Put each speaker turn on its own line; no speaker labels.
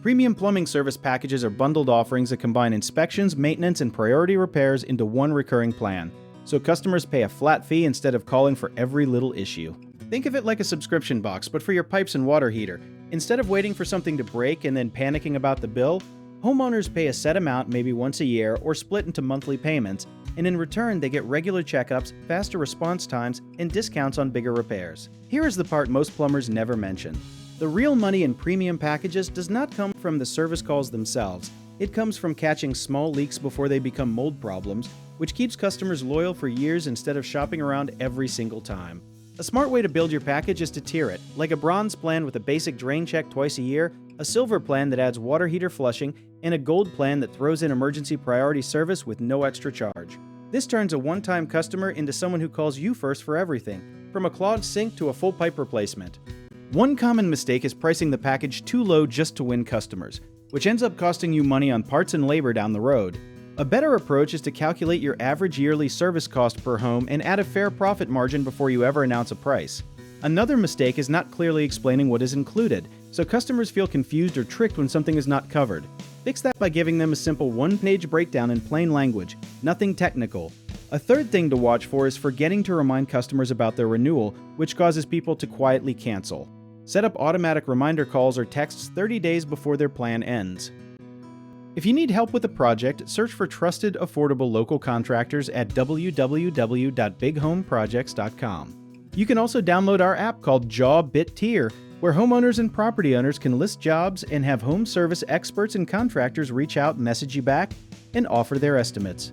Premium plumbing service packages are bundled offerings that combine inspections, maintenance, and priority repairs into one recurring plan, so customers pay a flat fee instead of calling for every little issue. Think of it like a subscription box, but for your pipes and water heater. Instead of waiting for something to break and then panicking about the bill, homeowners pay a set amount maybe once a year or split into monthly payments, and in return they get regular checkups, faster response times, and discounts on bigger repairs. Here is the part most plumbers never mention. The real money in premium packages does not come from the service calls themselves. It comes from catching small leaks before they become mold problems, which keeps customers loyal for years instead of shopping around every single time. A smart way to build your package is to tier it, like a bronze plan with a basic drain check twice a year, a silver plan that adds water heater flushing, and a gold plan that throws in emergency priority service with no extra charge. This turns a one-time customer into someone who calls you first for everything, from a clogged sink to a full pipe replacement. One common mistake is pricing the package too low just to win customers, which ends up costing you money on parts and labor down the road. A better approach is to calculate your average yearly service cost per home and add a fair profit margin before you ever announce a price. Another mistake is not clearly explaining what is included, so customers feel confused or tricked when something is not covered. Fix that by giving them a simple one-page breakdown in plain language, nothing technical. A third thing to watch for is forgetting to remind customers about their renewal, which causes people to quietly cancel. Set up automatic reminder calls or texts 30 days before their plan ends. If you need help with a project, search for trusted, affordable local contractors at www.bighomeprojects.com. You can also download our app called Tier, where homeowners and property owners can list jobs and have home service experts and contractors reach out, message you back, and offer their estimates.